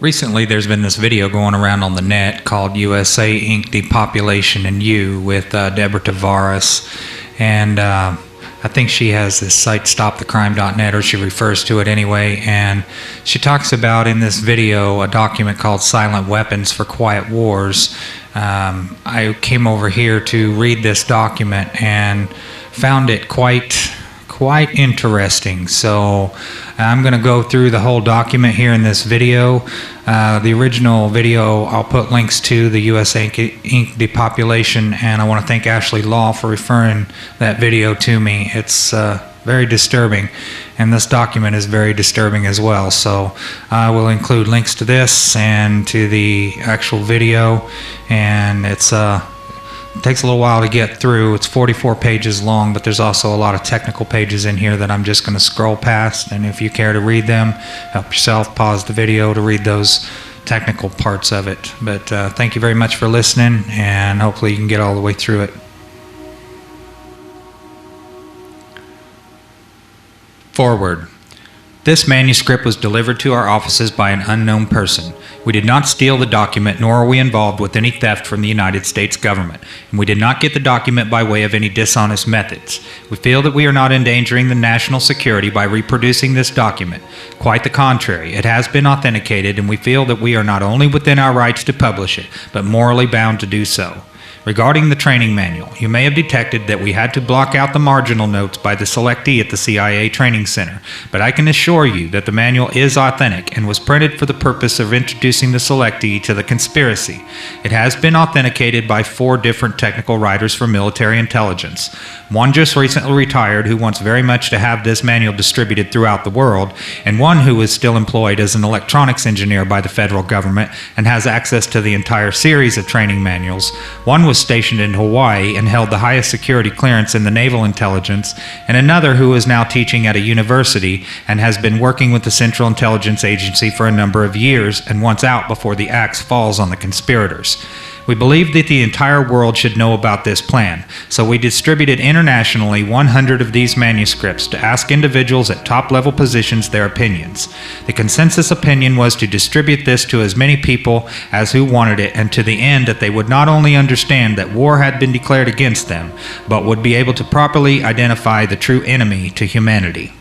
Recently, there's been this video going around on the net called USA Inc. Depopulation and You with Deborah Tavares. And I think she has this site, stopthecrime.net, or she refers to it anyway. And she talks about in this video a document called Silent Weapons for Quiet Wars. I came over here to read this document and found it quite interesting. So I'm going to go through the whole document here in this video. The original video I'll put links to, the US Inc. Depopulation, and I want to thank Ashley Law for referring that video to me. It's very disturbing, and this document is very disturbing as well. So I will include links to this and to the actual video, and it takes a little while to get through. It's 44 pages long, but there's also a lot of technical pages in here that I'm just going to scroll past, and if you care to read them, help yourself, pause the video to read those technical parts of it. But thank you very much for listening, and hopefully you can get all the way through it. Forward. This manuscript was delivered to our offices by an unknown person. We did not steal the document, nor are we involved with any theft from the United States government, and we did not get the document by way of any dishonest methods. We feel that we are not endangering the national security by reproducing this document. Quite the contrary, it has been authenticated, and we feel that we are not only within our rights to publish it, but morally bound to do so. Regarding the training manual, you may have detected that we had to block out the marginal notes by the selectee at the CIA Training Center, but I can assure you that the manual is authentic and was printed for the purpose of introducing the selectee to the conspiracy. It has been authenticated by 4 different technical writers for military intelligence. One just recently retired who wants very much to have this manual distributed throughout the world, and one who is still employed as an electronics engineer by the federal government and has access to the entire series of training manuals. One was stationed in Hawaii and held the highest security clearance in the naval intelligence, and another who is now teaching at a university and has been working with the Central Intelligence Agency for a number of years and wants out before the axe falls on the conspirators. We believe that the entire world should know about this plan, so we distributed internationally 100 of these manuscripts to ask individuals at top-level positions their opinions. The consensus opinion was to distribute this to as many people as who wanted it, and to the end that they would not only understand that war had been declared against them, but would be able to properly identify the true enemy to humanity.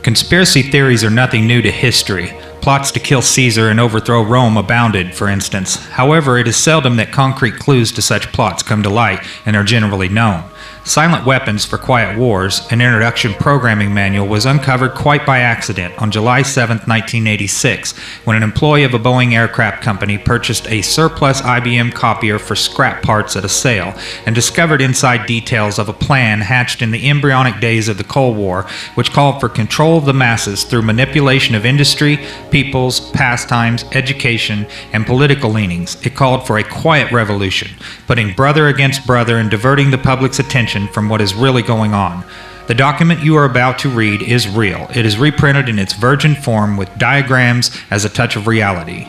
Conspiracy theories are nothing new to history. Plots to kill Caesar and overthrow Rome abounded, for instance. However, it is seldom that concrete clues to such plots come to light and are generally known. Silent Weapons for Quiet Wars, an introduction programming manual, was uncovered quite by accident on July 7, 1986, when an employee of a Boeing aircraft company purchased a surplus IBM copier for scrap parts at a sale and discovered inside details of a plan hatched in the embryonic days of the Cold War, which called for control of the masses through manipulation of industry, peoples, pastimes, education, and political leanings. It called for a quiet revolution, putting brother against brother and diverting the public's attention from what is really going on. The document you are about to read is real. It is reprinted in its virgin form with diagrams as a touch of reality.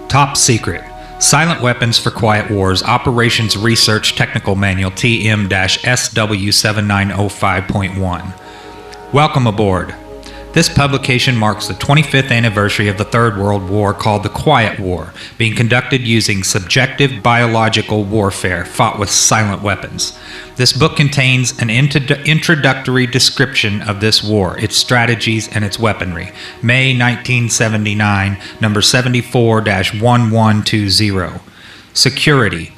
Top Secret. Silent Weapons for Quiet Wars Operations Research Technical Manual TM-SW7905.1. Welcome aboard. This publication marks the 25th anniversary of the Third World War, called the Quiet War, being conducted using subjective biological warfare fought with silent weapons. This book contains an introductory description of this war, its strategies, and its weaponry. May 1979, number 74-1120. Security.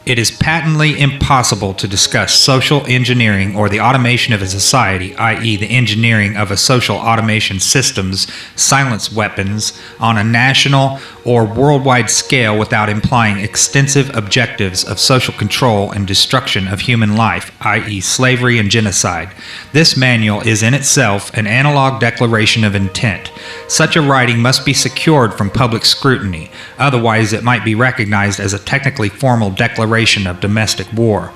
It is patently impossible to discuss social engineering or the automation of a society, i.e. the engineering of a social automation system's silence weapons, on a national or worldwide scale without implying extensive objectives of social control and destruction of human life, i.e. slavery and genocide. This manual is in itself an analog declaration of intent. Such a writing must be secured from public scrutiny, otherwise it might be recognized as a technically formal declaration of domestic war.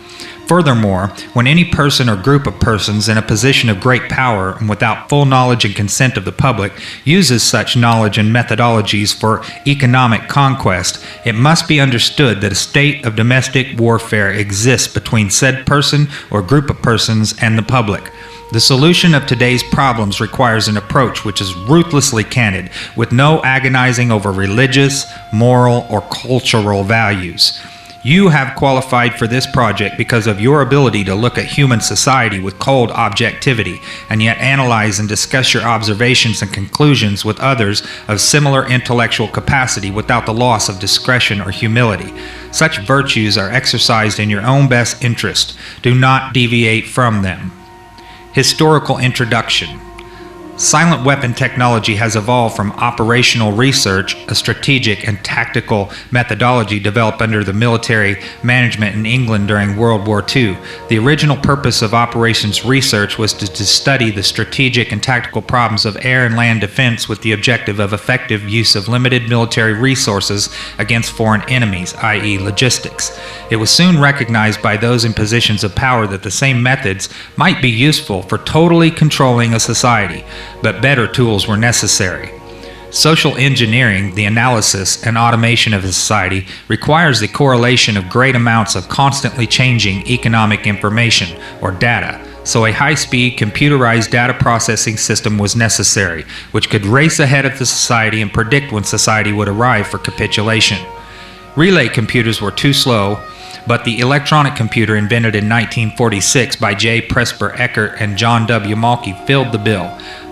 Furthermore, when any person or group of persons in a position of great power and without full knowledge and consent of the public uses such knowledge and methodologies for economic conquest, it must be understood that a state of domestic warfare exists between said person or group of persons and the public. The solution of today's problems requires an approach which is ruthlessly candid, with no agonizing over religious, moral, or cultural values. You have qualified for this project because of your ability to look at human society with cold objectivity and yet analyze and discuss your observations and conclusions with others of similar intellectual capacity without the loss of discretion or humility. Such virtues are exercised in your own best interest. Do not deviate from them. Historical introduction. Silent weapon technology has evolved from operational research, a strategic and tactical methodology developed under the military management in England during World War II. The original purpose of operations research was to study the strategic and tactical problems of air and land defense with the objective of effective use of limited military resources against foreign enemies, i.e. logistics. It was soon recognized by those in positions of power that the same methods might be useful for totally controlling a society, but better tools were necessary. Social engineering, the analysis and automation of a society, requires the correlation of great amounts of constantly changing economic information, or data. So a high-speed, computerized data processing system was necessary, which could race ahead of the society and predict when society would arrive for capitulation. Relay computers were too slow, but the electronic computer invented in 1946 by J. Presper Eckert and John W. Malky filled the bill.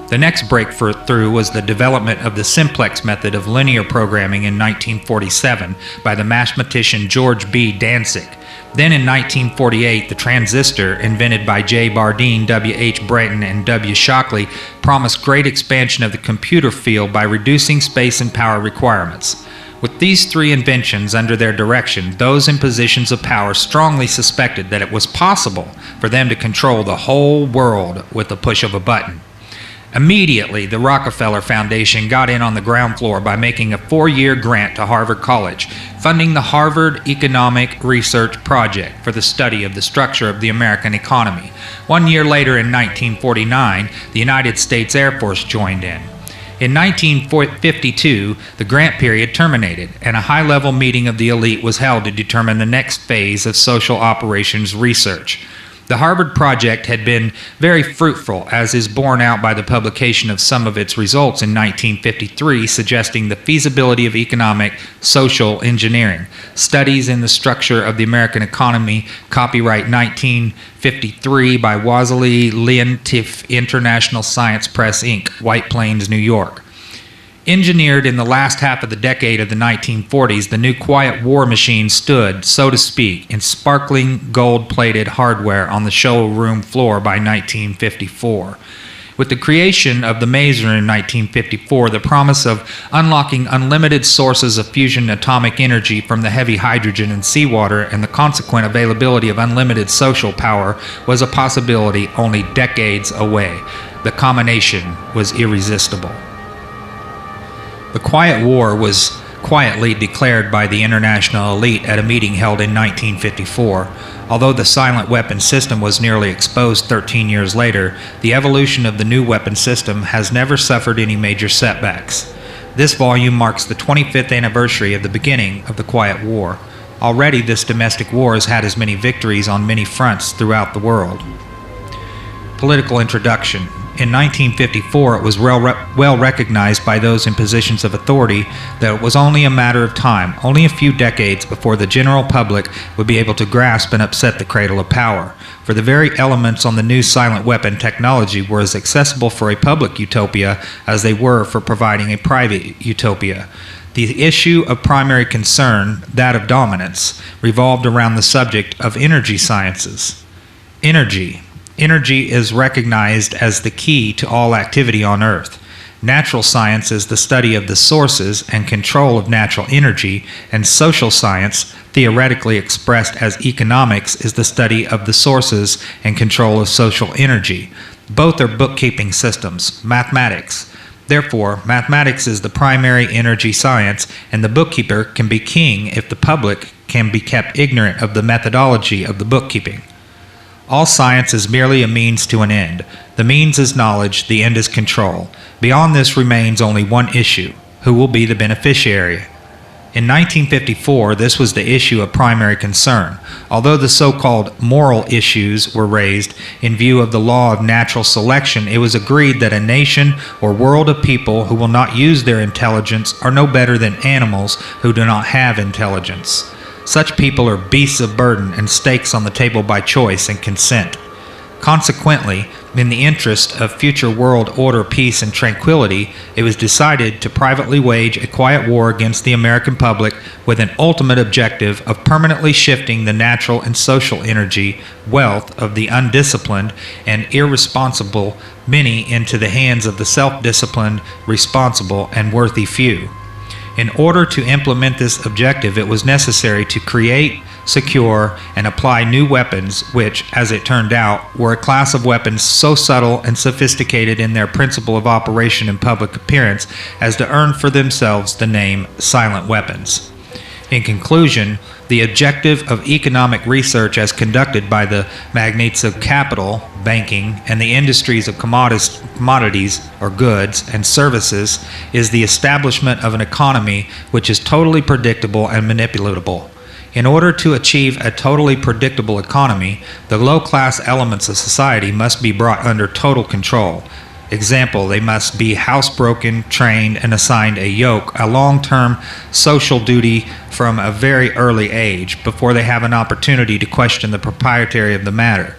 The next breakthrough was the development of the simplex method of linear programming in 1947 by the mathematician George B. Dantzig. Then in 1948, the transistor, invented by J. Bardeen, W. H. Brayton, and W. Shockley, promised great expansion of the computer field by reducing space and power requirements. With these three inventions under their direction, those in positions of power strongly suspected that it was possible for them to control the whole world with the push of a button. Immediately, the Rockefeller Foundation got in on the ground floor by making a 4-year grant to Harvard College, funding the Harvard Economic Research Project for the study of the structure of the American economy. 1 year later, in 1949, the United States Air Force joined in. In 1952, the grant period terminated, and a high-level meeting of the elite was held to determine the next phase of social operations research. The Harvard Project had been very fruitful, as is borne out by the publication of some of its results in 1953, suggesting the feasibility of economic social engineering. Studies in the Structure of the American Economy, copyright 1953 by Wassily Leontief, International Science Press, Inc., White Plains, New York. Engineered in the last half of the decade of the 1940s, the new quiet war machine stood, so to speak, in sparkling gold-plated hardware on the showroom floor by 1954. With the creation of the Maser in 1954, the promise of unlocking unlimited sources of fusion atomic energy from the heavy hydrogen and seawater and the consequent availability of unlimited social power was a possibility only decades away. The combination was irresistible. The Quiet War was quietly declared by the international elite at a meeting held in 1954. Although the silent weapon system was nearly exposed 13 years later, the evolution of the new weapon system has never suffered any major setbacks. This volume marks the 25th anniversary of the beginning of the Quiet War. Already this domestic war has had as many victories on many fronts throughout the world. Political introduction. In 1954, it was well recognized by those in positions of authority that it was only a matter of time, only a few decades, before the general public would be able to grasp and upset the cradle of power. For the very elements on the new silent weapon technology were as accessible for a public utopia as they were for providing a private utopia. The issue of primary concern, that of dominance, revolved around the subject of energy sciences. Energy is recognized as the key to all activity on Earth. Natural science is the study of the sources and control of natural energy, and social science, theoretically expressed as economics, is the study of the sources and control of social energy. Both are bookkeeping systems, mathematics. Therefore, mathematics is the primary energy science, and the bookkeeper can be king if the public can be kept ignorant of the methodology of the bookkeeping. All science is merely a means to an end. The means is knowledge, the end is control. Beyond this remains only one issue: who will be the beneficiary? In 1954, this was the issue of primary concern. Although the so-called moral issues were raised in view of the law of natural selection, it was agreed that a nation or world of people who will not use their intelligence are no better than animals who do not have intelligence. Such people are beasts of burden and stakes on the table by choice and consent. Consequently, in the interest of future world order, peace, and tranquility, it was decided to privately wage a quiet war against the American public with an ultimate objective of permanently shifting the natural and social energy, wealth of the undisciplined and irresponsible many into the hands of the self-disciplined, responsible, and worthy few. In order to implement this objective, it was necessary to create, secure, and apply new weapons which, as it turned out, were a class of weapons so subtle and sophisticated in their principle of operation and public appearance as to earn for themselves the name silent weapons. In conclusion, the objective of economic research as conducted by the magnates of capital, banking, and the industries of commodities or goods and services is the establishment of an economy which is totally predictable and manipulatable. In order to achieve a totally predictable economy, the low-class elements of society must be brought under total control. Example, they must be housebroken, trained, and assigned a yoke, a long-term social duty from a very early age, before they have an opportunity to question the propriety of the matter.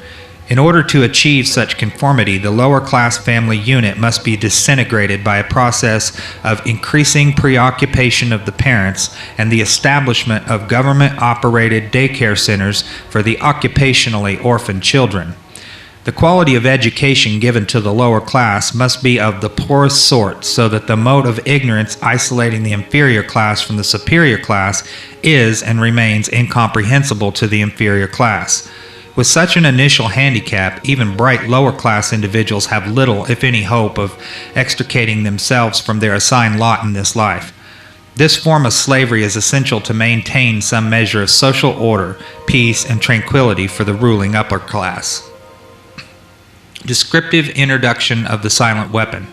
In order to achieve such conformity, the lower-class family unit must be disintegrated by a process of increasing preoccupation of the parents and the establishment of government-operated daycare centers for the occupationally orphaned children. The quality of education given to the lower class must be of the poorest sort, so that the mode of ignorance isolating the inferior class from the superior class is and remains incomprehensible to the inferior class. With such an initial handicap, even bright lower-class individuals have little, if any, hope of extricating themselves from their assigned lot in this life. This form of slavery is essential to maintain some measure of social order, peace, and tranquility for the ruling upper class. Descriptive introduction of the silent weapon.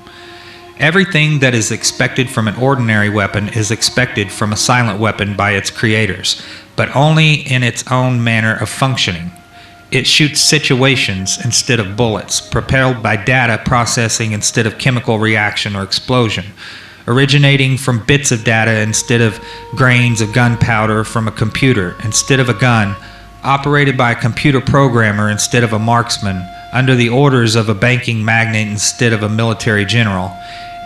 Everything that is expected from an ordinary weapon is expected from a silent weapon by its creators, but only in its own manner of functioning. It shoots situations instead of bullets, propelled by data processing instead of chemical reaction or explosion, originating from bits of data instead of grains of gunpowder from a computer instead of a gun, operated by a computer programmer instead of a marksman, under the orders of a banking magnate instead of a military general.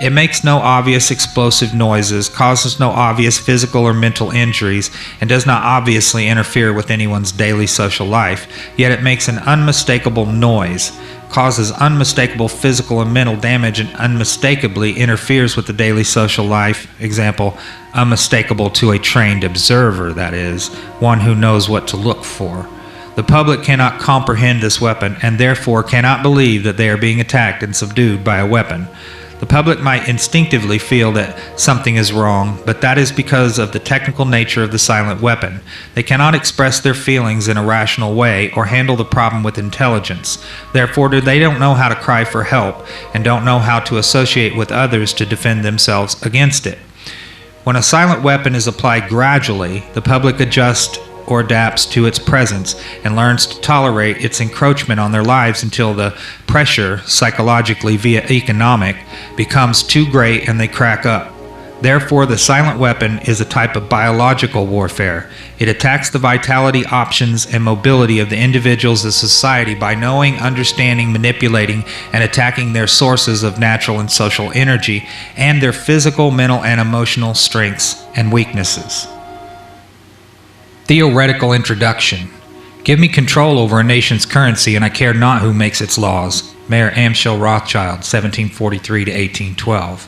It makes no obvious explosive noises, causes no obvious physical or mental injuries, and does not obviously interfere with anyone's daily social life, yet it makes an unmistakable noise, causes unmistakable physical and mental damage, and unmistakably interferes with the daily social life. Example, unmistakable to a trained observer, that is, one who knows what to look for. The public cannot comprehend this weapon, and therefore cannot believe that they are being attacked and subdued by a weapon. The public might instinctively feel that something is wrong, but that is because of the technical nature of the silent weapon. They cannot express their feelings in a rational way or handle the problem with intelligence. Therefore, they don't know how to cry for help and don't know how to associate with others to defend themselves against it. When a silent weapon is applied gradually, the public adjusts or adapts to its presence and learns to tolerate its encroachment on their lives until the pressure, psychologically via economic, becomes too great and they crack up. Therefore, the silent weapon is a type of biological warfare. It attacks the vitality, options, and mobility of the individuals of society by knowing, understanding, manipulating, and attacking their sources of natural and social energy and their physical, mental, and emotional strengths and weaknesses. Theoretical introduction. Give me control over a nation's currency and I care not who makes its laws. Mayor Amschel Rothschild, 1743 to 1812.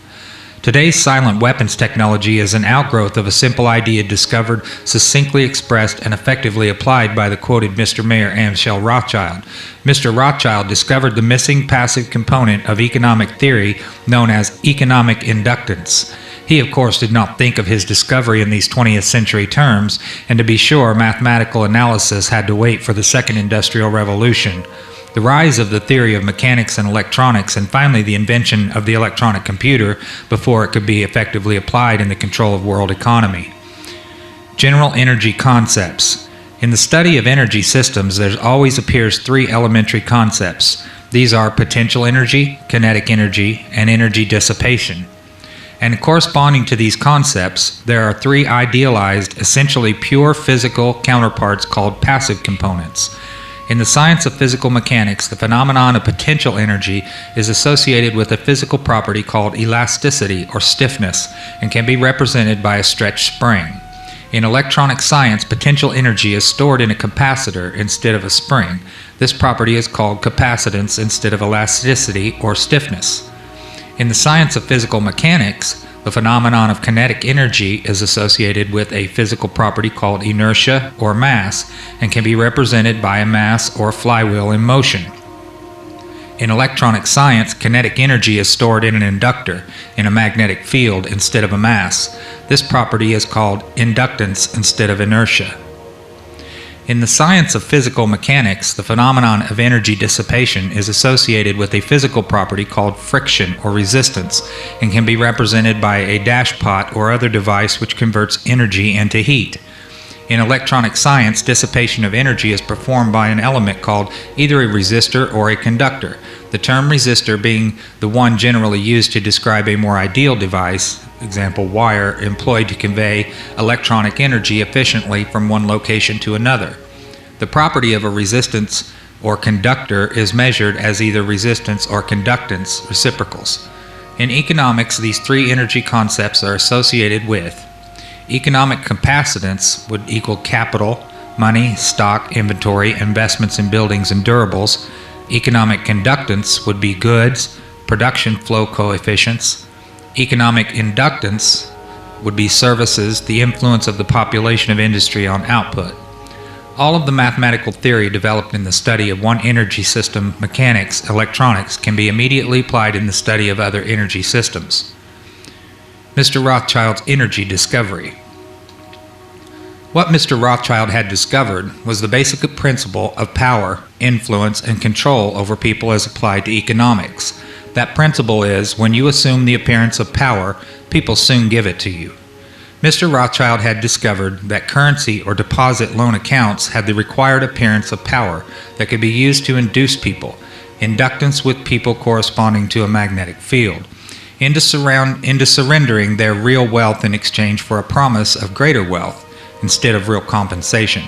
Today's silent weapons technology is an outgrowth of a simple idea discovered, succinctly expressed, and effectively applied by the quoted Mr. Mayor Amschel Rothschild. Mr. Rothschild discovered the missing passive component of economic theory known as economic inductance. He, of course, did not think of his discovery in these 20th century terms, and to be sure, mathematical analysis had to wait for the Second Industrial Revolution, the rise of the theory of mechanics and electronics, and finally the invention of the electronic computer before it could be effectively applied in the control of world economy. General energy concepts. In the study of energy systems, there always appears three elementary concepts. These are potential energy, kinetic energy, and energy dissipation. And corresponding to these concepts, there are three idealized, essentially pure physical counterparts called passive components. In the science of physical mechanics, the phenomenon of potential energy is associated with a physical property called elasticity or stiffness and can be represented by a stretched spring. In electronic science, potential energy is stored in a capacitor instead of a spring. This property is called capacitance instead of elasticity or stiffness. In the science of physical mechanics, the phenomenon of kinetic energy is associated with a physical property called inertia or mass and can be represented by a mass or flywheel in motion. In electronic science, kinetic energy is stored in an inductor in a magnetic field instead of a mass. This property is called inductance instead of inertia. In the science of physical mechanics, the phenomenon of energy dissipation is associated with a physical property called friction or resistance and can be represented by a dashpot or other device which converts energy into heat. In electronic science, dissipation of energy is performed by an element called either a resistor or a conductor, the term resistor being the one generally used to describe a more ideal device, example wire, employed to convey electronic energy efficiently from one location to another. The property of a resistance or conductor is measured as either resistance or conductance reciprocals. In economics, these three energy concepts are associated with economic capacitance would equal capital, money, stock, inventory, investments in buildings and durables. Economic conductance would be goods, production flow coefficients. Economic inductance would be services, the influence of the population of industry on output. All of the mathematical theory developed in the study of one energy system, mechanics, electronics, can be immediately applied in the study of other energy systems. Mr. Rothschild's energy discovery. What Mr. Rothschild had discovered was the basic principle of power, influence, and control over people as applied to economics. That principle is, when you assume the appearance of power, people soon give it to you. Mr. Rothschild had discovered that currency or deposit loan accounts had the required appearance of power that could be used to induce people, inductance with people corresponding to a magnetic field, into surrendering their real wealth in exchange for a promise of greater wealth instead of real compensation.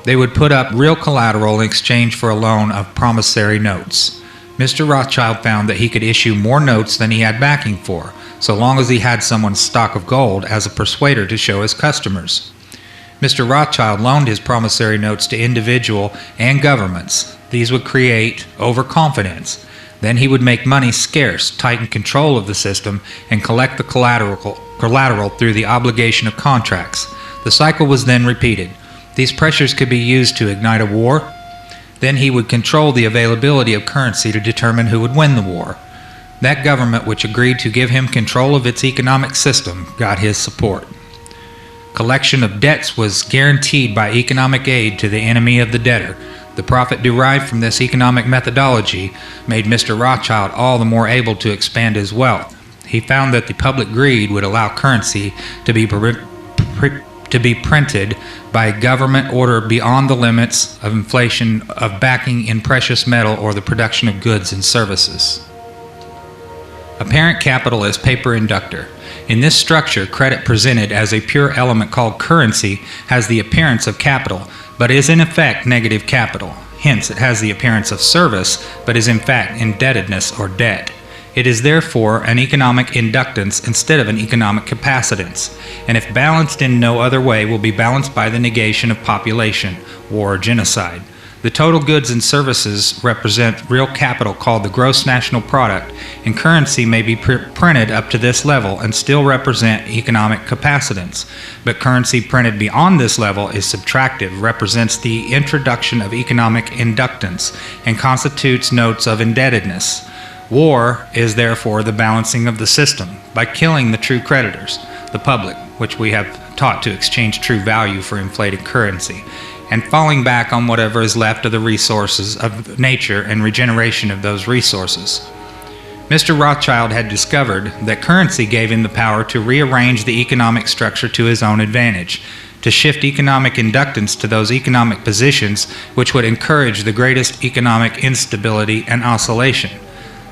They would put up real collateral in exchange for a loan of promissory notes. Mr. Rothschild found that he could issue more notes than he had backing for, so long as he had someone's stock of gold as a persuader to show his customers. Mr. Rothschild loaned his promissory notes to individual and governments. These would create overconfidence. Then he would make money scarce, tighten control of the system, and collect the collateral through the obligation of contracts. The cycle was then repeated. These pressures could be used to ignite a war. Then he would control the availability of currency to determine who would win the war. That government which agreed to give him control of its economic system got his support. Collection of debts was guaranteed by economic aid to the enemy of the debtor. The profit derived from this economic methodology made Mr. Rothschild all the more able to expand his wealth. He found that the public greed would allow currency to be printed by government order beyond the limits of inflation of backing in precious metal or the production of goods and services. Apparent capital as paper inductor. In this structure, credit presented as a pure element called currency has the appearance of capital, but is in effect negative capital. Hence, it has the appearance of service, but is in fact indebtedness or debt. It is therefore an economic inductance instead of an economic capacitance, and if balanced in no other way, will be balanced by the negation of population, war, or genocide. The total goods and services represent real capital called the gross national product, and currency may be printed up to this level and still represent economic capacitance. But currency printed beyond this level is subtractive, represents the introduction of economic inductance, and constitutes notes of indebtedness. War is therefore the balancing of the system by killing the true creditors, the public, which we have taught to exchange true value for inflated currency, and falling back on whatever is left of the resources of nature and regeneration of those resources. Mr. Rothschild had discovered that currency gave him the power to rearrange the economic structure to his own advantage, to shift economic inductance to those economic positions which would encourage the greatest economic instability and oscillation.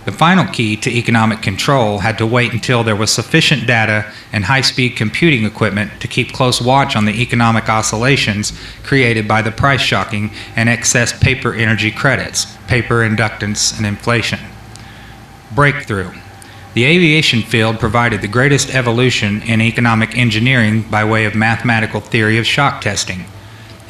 The final key to economic control had to wait until there was sufficient data and high-speed computing equipment to keep close watch on the economic oscillations created by the price shocking and excess paper energy credits, paper inductance, and inflation. Breakthrough. The aviation field provided the greatest evolution in economic engineering by way of mathematical theory of shock testing.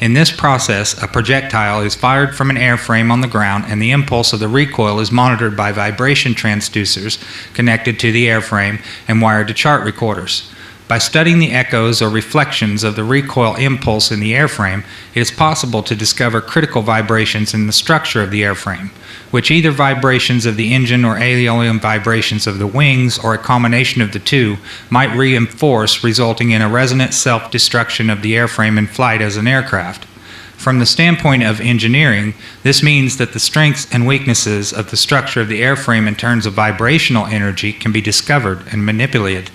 In this process, a projectile is fired from an airframe on the ground, and the impulse of the recoil is monitored by vibration transducers connected to the airframe and wired to chart recorders. By studying the echoes or reflections of the recoil impulse in the airframe, it is possible to discover critical vibrations in the structure of the airframe, which either vibrations of the engine or alien vibrations of the wings or a combination of the two might reinforce, resulting in a resonant self-destruction of the airframe in flight as an aircraft. From the standpoint of engineering, this means that the strengths and weaknesses of the structure of the airframe in terms of vibrational energy can be discovered and manipulated.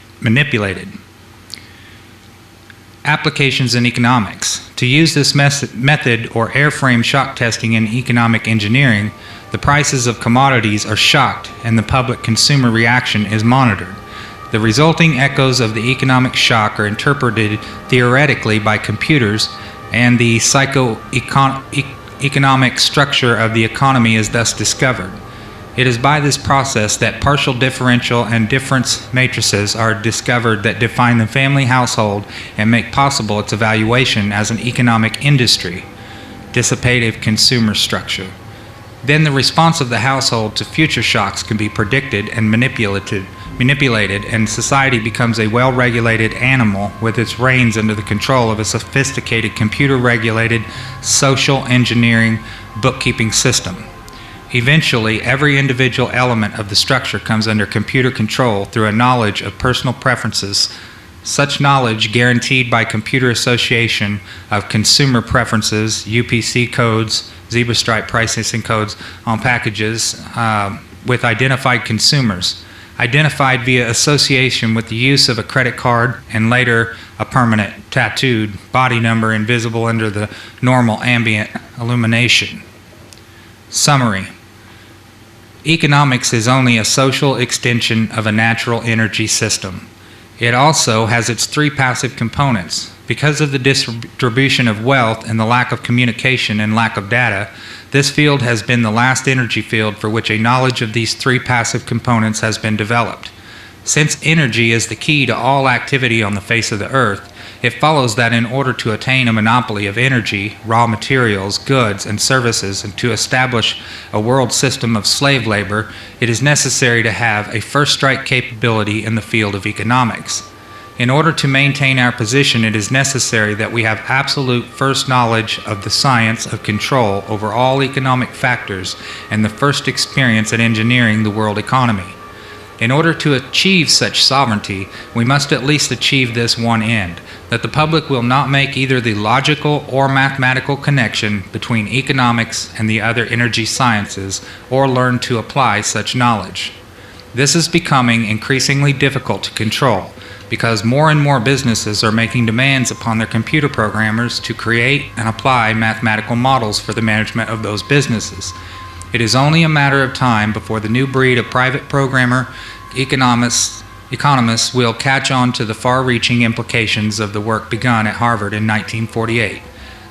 Applications in economics. To use this method or airframe shock testing in economic engineering, the prices of commodities are shocked and the public consumer reaction is monitored. The resulting echoes of the economic shock are interpreted theoretically by computers, and the psycho-economic structure of the economy is thus discovered. It is by this process that partial differential and difference matrices are discovered that define the family household and make possible its evaluation as an economic industry, dissipative consumer structure. Then the response of the household to future shocks can be predicted and manipulated, and society becomes a well-regulated animal with its reins under the control of a sophisticated computer-regulated social engineering bookkeeping system. Eventually, every individual element of the structure comes under computer control through a knowledge of personal preferences. Such knowledge, guaranteed by computer association of consumer preferences, UPC codes, zebra stripe pricing codes on packages with identified consumers, identified via association with the use of a credit card and later a permanent tattooed body number invisible under the normal ambient illumination. Summary. Economics is only a social extension of a natural energy system. It also has its three passive components. Because of the distribution of wealth and the lack of communication and lack of data, this field has been the last energy field for which a knowledge of these three passive components has been developed. Since energy is the key to all activity on the face of the earth, it follows that in order to attain a monopoly of energy, raw materials, goods, and services, and to establish a world system of slave labor, it is necessary to have a first-strike capability in the field of economics. In order to maintain our position, it is necessary that we have absolute first knowledge of the science of control over all economic factors and the first experience at engineering the world economy. In order to achieve such sovereignty, we must at least achieve this one end, that the public will not make either the logical or mathematical connection between economics and the other energy sciences, or learn to apply such knowledge. This is becoming increasingly difficult to control, because more and more businesses are making demands upon their computer programmers to create and apply mathematical models for the management of those businesses. It is only a matter of time before the new breed of private programmer economists will catch on to the far-reaching implications of the work begun at Harvard in 1948.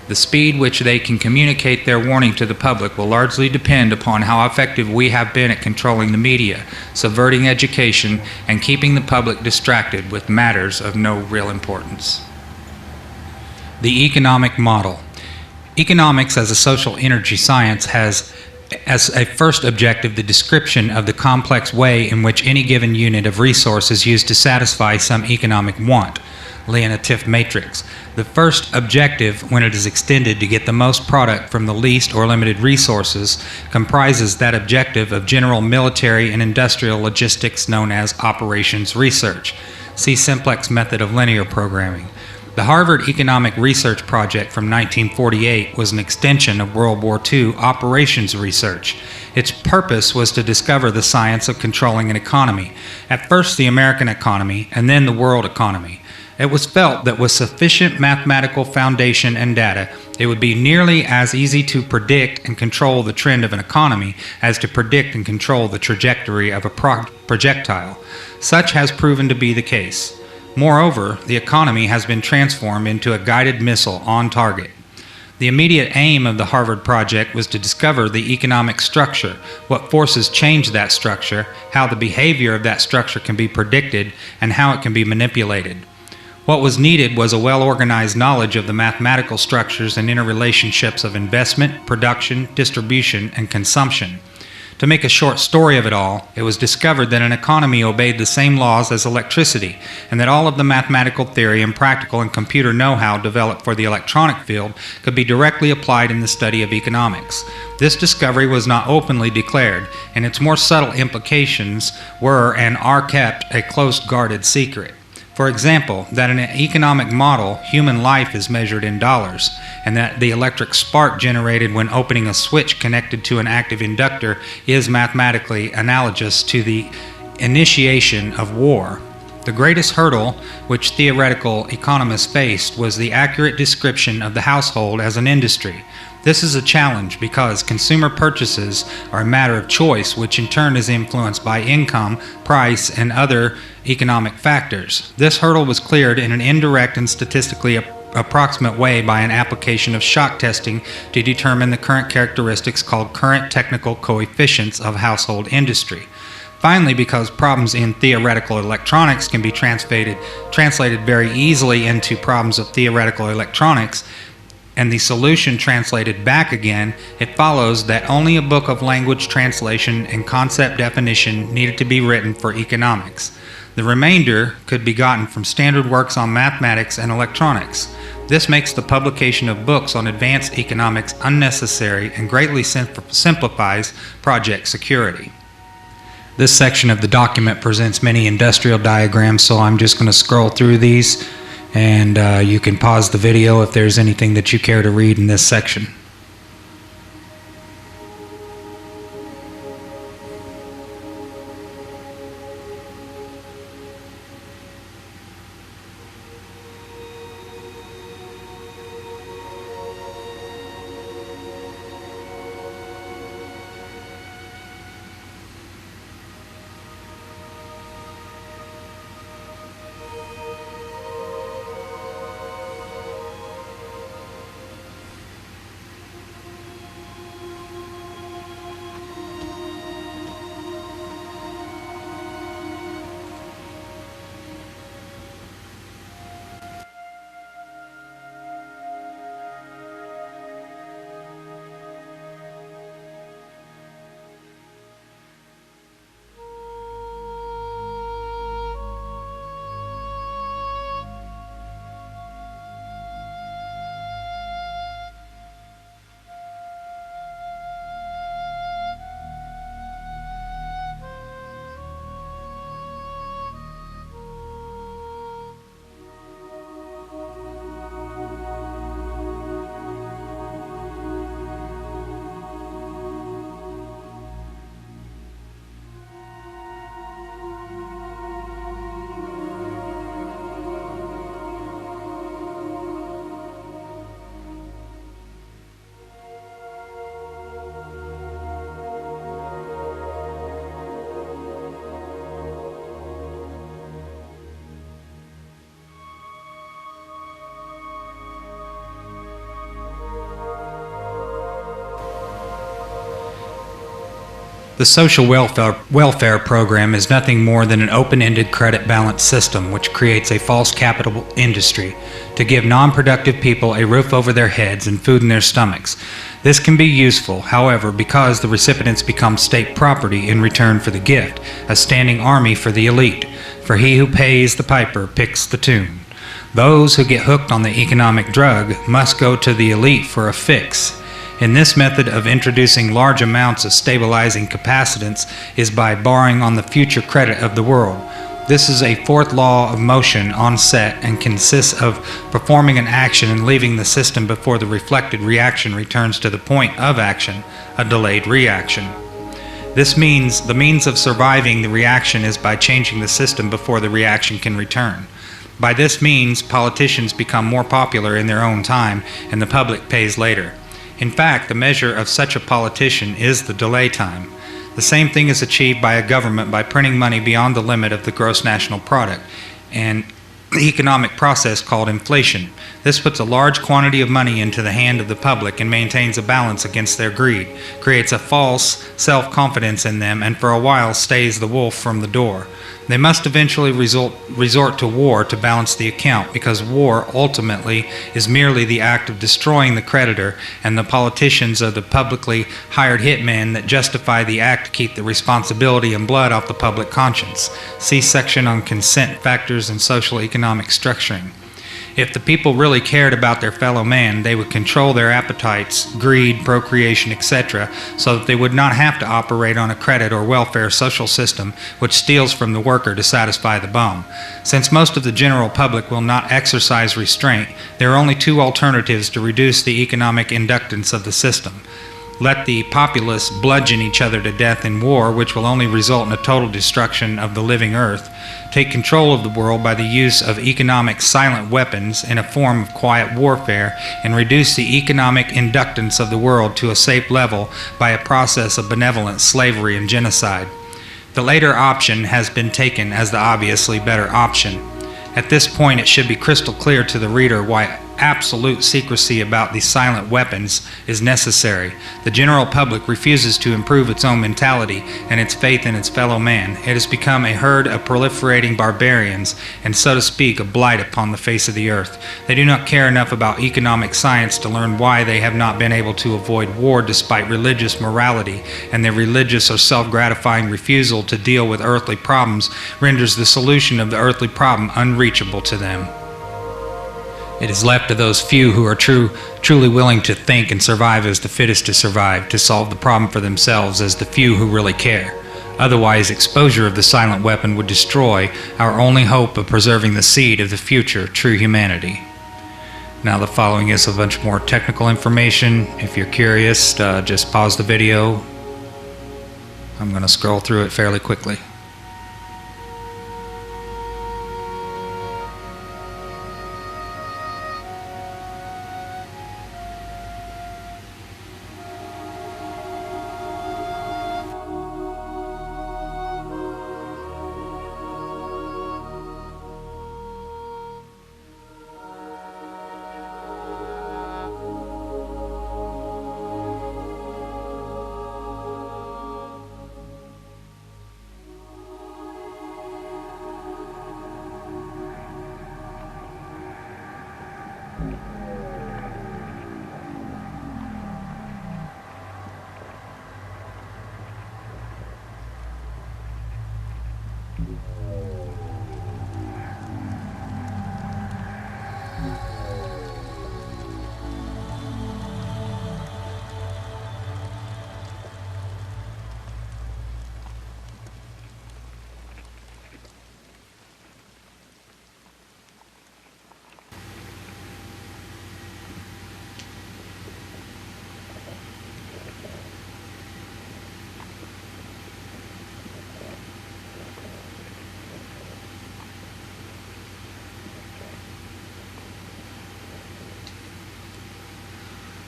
The speed which they can communicate their warning to the public will largely depend upon how effective we have been at controlling the media, subverting education, and keeping the public distracted with matters of no real importance. The economic model. Economics as a social energy science has as a first objective the description of the complex way in which any given unit of resource is used to satisfy some economic want. Leontief matrix. The first objective, when it is extended to get the most product from the least or limited resources, comprises that objective of general military and industrial logistics known as operations research. See simplex method of linear programming. The Harvard Economic Research Project from 1948 was an extension of World War II operations research. Its purpose was to discover the science of controlling an economy, at first the American economy and then the world economy. It was felt that with sufficient mathematical foundation and data, it would be nearly as easy to predict and control the trend of an economy as to predict and control the trajectory of a projectile. Such has proven to be the case. Moreover, the economy has been transformed into a guided missile on target. The immediate aim of the Harvard Project was to discover the economic structure, what forces change that structure, how the behavior of that structure can be predicted, and how it can be manipulated. What was needed was a well-organized knowledge of the mathematical structures and interrelationships of investment, production, distribution, and consumption. To make a short story of it all, it was discovered that an economy obeyed the same laws as electricity, and that all of the mathematical theory and practical and computer know-how developed for the electronic field could be directly applied in the study of economics. This discovery was not openly declared, and its more subtle implications were and are kept a close guarded secret. For example, that in an economic model, human life is measured in dollars, and that the electric spark generated when opening a switch connected to an active inductor is mathematically analogous to the initiation of war. The greatest hurdle which theoretical economists faced was the accurate description of the household as an industry. This is a challenge because consumer purchases are a matter of choice, which in turn is influenced by income, price, and other economic factors. This hurdle was cleared in an indirect and statistically approximate way by an application of shock testing to determine the current characteristics called current technical coefficients of household industry. Finally, because problems in theoretical electronics can be translated very easily into problems of theoretical electronics, and the solution translated back again, it follows that only a book of language translation and concept definition needed to be written for economics. The remainder could be gotten from standard works on mathematics and electronics. This makes the publication of books on advanced economics unnecessary and greatly simplifies project security. This section of the document presents many industrial diagrams, so I'm just going to scroll through these, and you can pause the video if there's anything that you care to read in this section. The social welfare program is nothing more than an open-ended credit balance system which creates a false capital industry to give non-productive people a roof over their heads and food in their stomachs. This can be useful, however, because the recipients become state property in return for the gift, a standing army for the elite. For he who pays the piper picks the tune. Those who get hooked on the economic drug must go to the elite for a fix. In this method of introducing large amounts of stabilizing capacitance is by borrowing on the future credit of the world. This is a fourth law of motion on set and consists of performing an action and leaving the system before the reflected reaction returns to the point of action, a delayed reaction. This means the means of surviving the reaction is by changing the system before the reaction can return. By this means, politicians become more popular in their own time and the public pays later. In fact, the measure of such a politician is the delay time. The same thing is achieved by a government by printing money beyond the limit of the gross national product, an economic process called inflation. This puts a large quantity of money into the hand of the public and maintains a balance against their greed, creates a false self-confidence in them, and for a while stays the wolf from the door. They must eventually resort to war to balance the account, because war ultimately is merely the act of destroying the creditor, and the politicians are the publicly hired hitmen that justify the act to keep the responsibility and blood off the public conscience. See section on consent factors and social economic structuring. If the people really cared about their fellow man, they would control their appetites, greed, procreation, etc., so that they would not have to operate on a credit or welfare social system which steals from the worker to satisfy the bum. Since most of the general public will not exercise restraint, there are only two alternatives to reduce the economic inductance of the system. Let the populace bludgeon each other to death in war, which will only result in a total destruction of the living earth. Take control of the world by the use of economic silent weapons in a form of quiet warfare, and reduce the economic inductance of the world to a safe level by a process of benevolent slavery and genocide. The later option has been taken as the obviously better option. At this point, it should be crystal clear to the reader why absolute secrecy about these silent weapons is necessary. The general public refuses to improve its own mentality and its faith in its fellow man. It has become a herd of proliferating barbarians and, so to speak, a blight upon the face of the earth. They do not care enough about economic science to learn why they have not been able to avoid war despite religious morality, and their religious or self-gratifying refusal to deal with earthly problems renders the solution of the earthly problem unreachable to them. It is left to those few who are truly willing to think and survive as the fittest to survive, to solve the problem for themselves as the few who really care. Otherwise, exposure of the silent weapon would destroy our only hope of preserving the seed of the future true humanity. Now the following is a bunch more technical information. If you're curious, just pause the video. I'm going to scroll through it fairly quickly.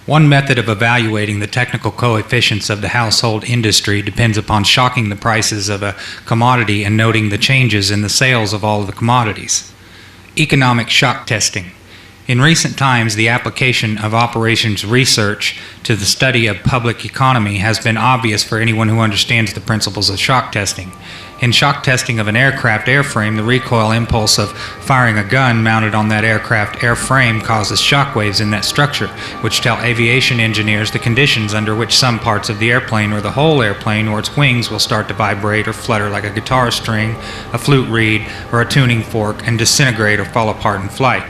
One method of evaluating the technical coefficients of the household industry depends upon shocking the prices of a commodity and noting the changes in the sales of all of the commodities. Economic shock testing. In recent times, the application of operations research to the study of public economy has been obvious for anyone who understands the principles of shock testing. In shock testing of an aircraft airframe, the recoil impulse of firing a gun mounted on that aircraft airframe causes shock waves in that structure, which tell aviation engineers the conditions under which some parts of the airplane or the whole airplane or its wings will start to vibrate or flutter like a guitar string, a flute reed, or a tuning fork and disintegrate or fall apart in flight.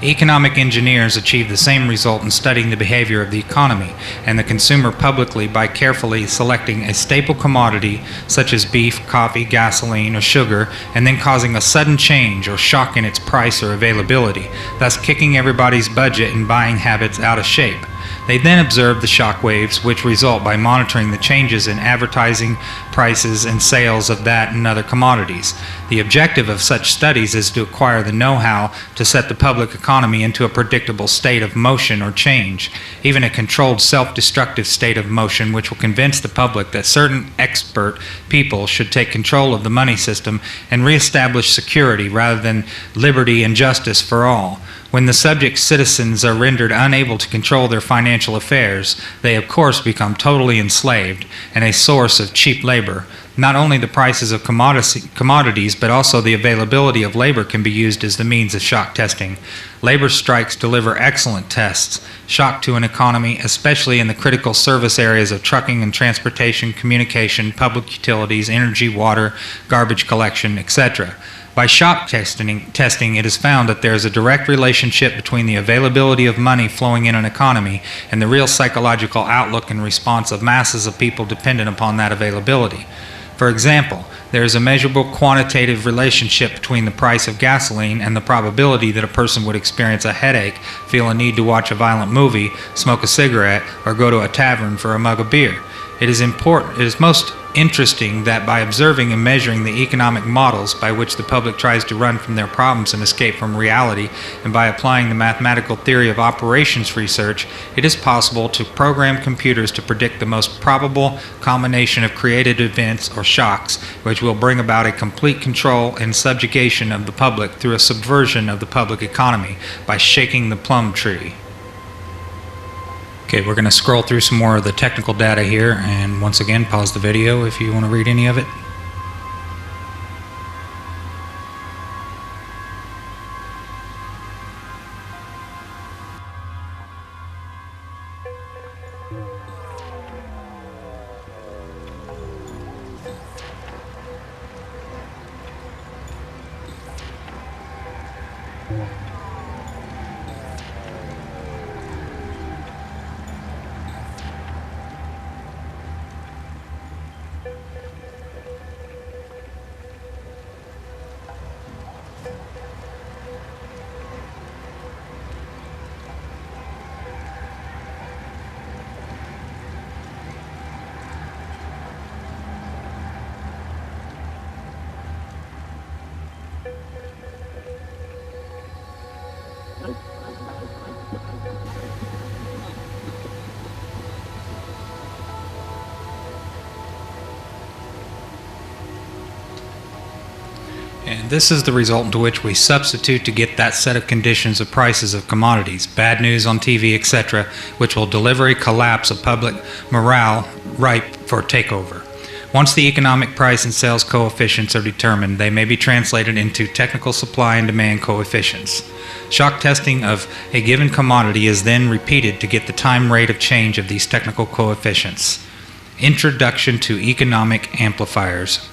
Economic engineers achieve the same result in studying the behavior of the economy and the consumer publicly by carefully selecting a staple commodity such as beef, coffee, gasoline, or sugar, and then causing a sudden change or shock in its price or availability, thus kicking everybody's budget and buying habits out of shape. They then observe the shock waves which result by monitoring the changes in advertising, prices, and sales of that and other commodities. The objective of such studies is to acquire the know-how to set the public economy into a predictable state of motion or change, even a controlled self-destructive state of motion which will convince the public that certain expert people should take control of the money system and reestablish security rather than liberty and justice for all. When the subject citizens are rendered unable to control their financial affairs, they of course become totally enslaved and a source of cheap labor. Not only the prices of commodities, but also the availability of labor can be used as the means of shock testing. Labor strikes deliver excellent tests. Shock to an economy, especially in the critical service areas of trucking and transportation, communication, public utilities, energy, water, garbage collection, etc. By shock testing, it is found that there is a direct relationship between the availability of money flowing in an economy and the real psychological outlook and response of masses of people dependent upon that availability. For example, there is a measurable quantitative relationship between the price of gasoline and the probability that a person would experience a headache, feel a need to watch a violent movie, smoke a cigarette, or go to a tavern for a mug of beer. It is most interesting that by observing and measuring the economic models by which the public tries to run from their problems and escape from reality, and by applying the mathematical theory of operations research, it is possible to program computers to predict the most probable combination of created events or shocks, which will bring about a complete control and subjugation of the public through a subversion of the public economy by shaking the plum tree. Okay, we're going to scroll through some more of the technical data here, and once again, pause the video if you want to read any of it. And this is the result into which we substitute to get that set of conditions of prices of commodities, bad news on TV, etc., which will deliver a collapse of public morale ripe for takeover. Once the economic price and sales coefficients are determined, they may be translated into technical supply and demand coefficients. Shock testing of a given commodity is then repeated to get the time rate of change of these technical coefficients. Introduction to economic amplifiers.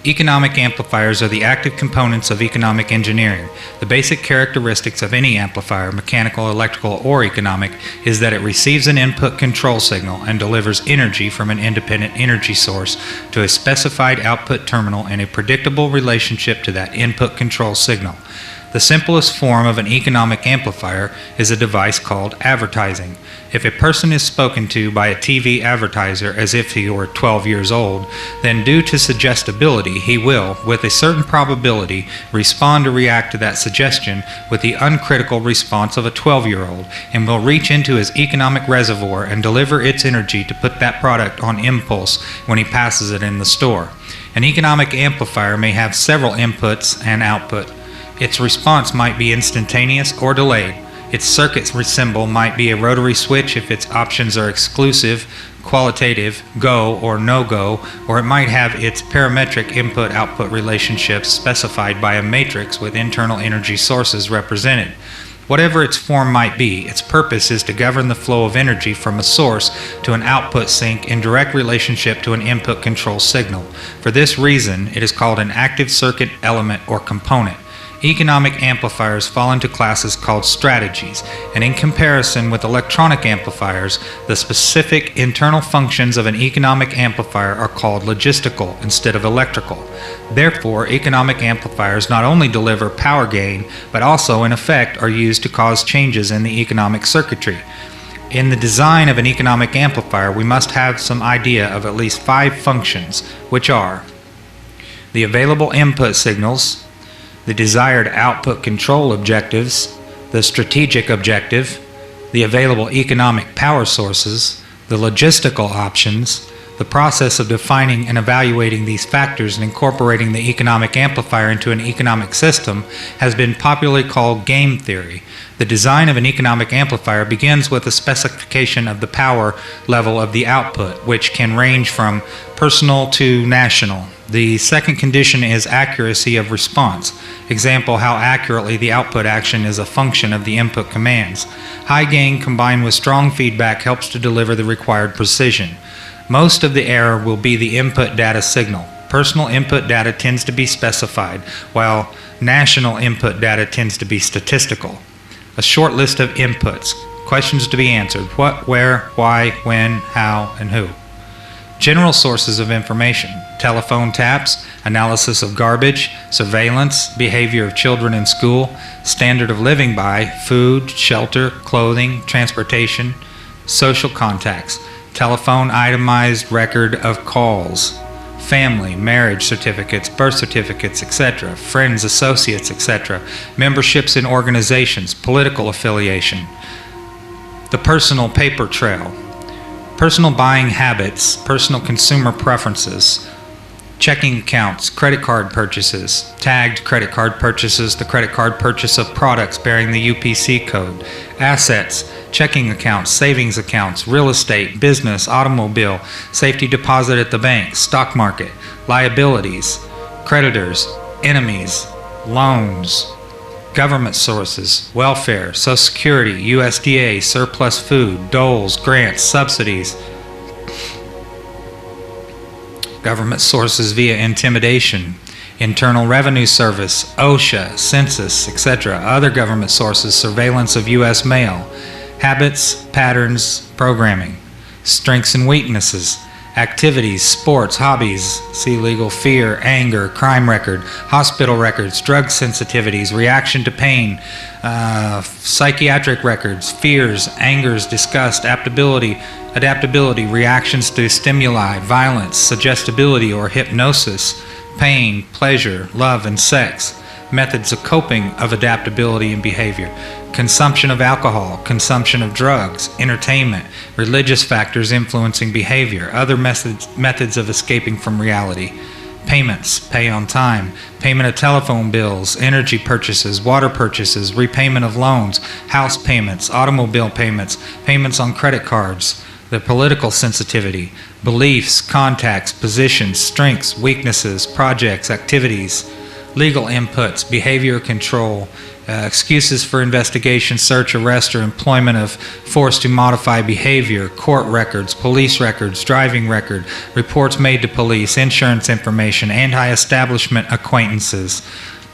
Economic amplifiers are the active components of economic engineering. The basic characteristics of any amplifier, mechanical, electrical, or economic, is that it receives an input control signal and delivers energy from an independent energy source to a specified output terminal in a predictable relationship to that input control signal. The simplest form of an economic amplifier is a device called advertising. If a person is spoken to by a TV advertiser as if he were 12 years old, then due to suggestibility, he will, with a certain probability, respond or react to that suggestion with the uncritical response of a 12-year-old, and will reach into his economic reservoir and deliver its energy to put that product on impulse when he passes it in the store. An economic amplifier may have several inputs and output. Its response might be instantaneous or delayed. Its circuit symbol might be a rotary switch if its options are exclusive, qualitative, go or no-go, or it might have its parametric input-output relationships specified by a matrix with internal energy sources represented. Whatever its form might be, its purpose is to govern the flow of energy from a source to an output sink in direct relationship to an input control signal. For this reason, it is called an active circuit element or component. Economic amplifiers fall into classes called strategies, and in comparison with electronic amplifiers, the specific internal functions of an economic amplifier are called logistical instead of electrical. Therefore, economic amplifiers not only deliver power gain, but also, in effect, are used to cause changes in the economic circuitry. In the design of an economic amplifier, we must have some idea of at least 5 functions, which are the available input signals, the desired output control objectives, the strategic objective, the available economic power sources, the logistical options. The process of defining and evaluating these factors and incorporating the economic amplifier into an economic system has been popularly called game theory. The design of an economic amplifier begins with a specification of the power level of the output, which can range from personal to national. The second condition is accuracy of response. Example, how accurately the output action is a function of the input commands. High gain combined with strong feedback helps to deliver the required precision. Most of the error will be the input data signal. Personal input data tends to be specified, while national input data tends to be statistical. A short list of inputs. Questions to be answered. What, where, why, when, how, and who. General sources of information. Telephone taps, analysis of garbage, surveillance, behavior of children in school, standard of living by, food, shelter, clothing, transportation, social contacts. Telephone itemized record of calls, family, marriage certificates, birth certificates, etc., friends, associates, etc., memberships in organizations, political affiliation. The personal paper trail, personal buying habits, personal consumer preferences, checking accounts, credit card purchases, tagged credit card purchases, the credit card purchase of products bearing the UPC code, assets, checking accounts, savings accounts, real estate, business, automobile, safety deposit at the bank, stock market, liabilities, creditors, enemies, loans, government sources, welfare, Social Security, USDA, surplus food, doles, grants, subsidies, government sources via intimidation, Internal Revenue Service, OSHA, Census, etc., other government sources, surveillance of U.S. mail, habits, patterns, programming, strengths and weaknesses, activities, sports, hobbies, see legal, fear, anger, crime record, hospital records, drug sensitivities, reaction to pain, psychiatric records, fears, angers, disgust, adaptability, reactions to stimuli, violence, suggestibility or hypnosis, pain, pleasure, love, and sex, methods of coping of adaptability and behavior, consumption of alcohol, consumption of drugs, entertainment, religious factors influencing behavior, other methods of escaping from reality, payments, pay on time, payment of telephone bills, energy purchases, water purchases, repayment of loans, house payments, automobile payments, payments on credit cards, the political sensitivity, beliefs, contacts, positions, strengths, weaknesses, projects, activities, legal inputs, behavior control, excuses for investigation, search, arrest, or employment of force to modify behavior, court records, police records, driving record, reports made to police, insurance information, anti-establishment acquaintances,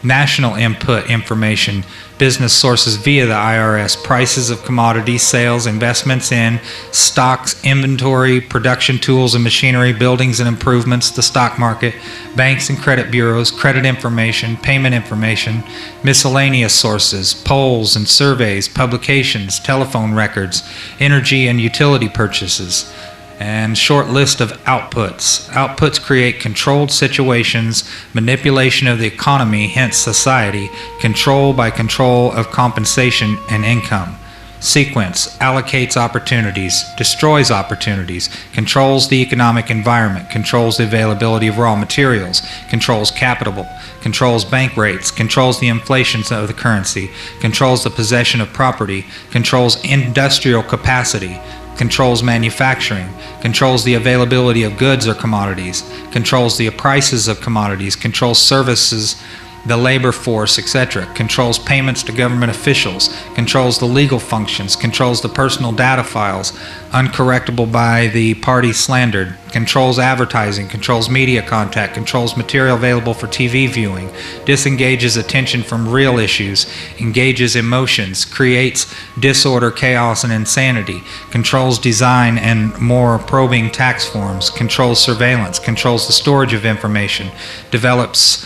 national input information, business sources via the IRS, prices of commodities, sales, investments in, stocks, inventory, production tools and machinery, buildings and improvements, the stock market, banks and credit bureaus, credit information, payment information, miscellaneous sources, polls and surveys, publications, telephone records, energy and utility purchases, and short list of outputs. Outputs create controlled situations, manipulation of the economy, hence society, control by control of compensation and income. Sequence allocates opportunities, destroys opportunities, controls the economic environment, controls the availability of raw materials, controls capital, controls bank rates, controls the inflation of the currency, controls the possession of property, controls industrial capacity, controls manufacturing, controls the availability of goods or commodities, controls the prices of commodities, controls services the labor force, etc., controls payments to government officials, controls the legal functions, controls the personal data files, uncorrectable by the party slandered, controls advertising, controls media contact, controls material available for TV viewing, disengages attention from real issues, engages emotions, creates disorder, chaos, and insanity, controls design and more probing tax forms, controls surveillance, controls the storage of information, develops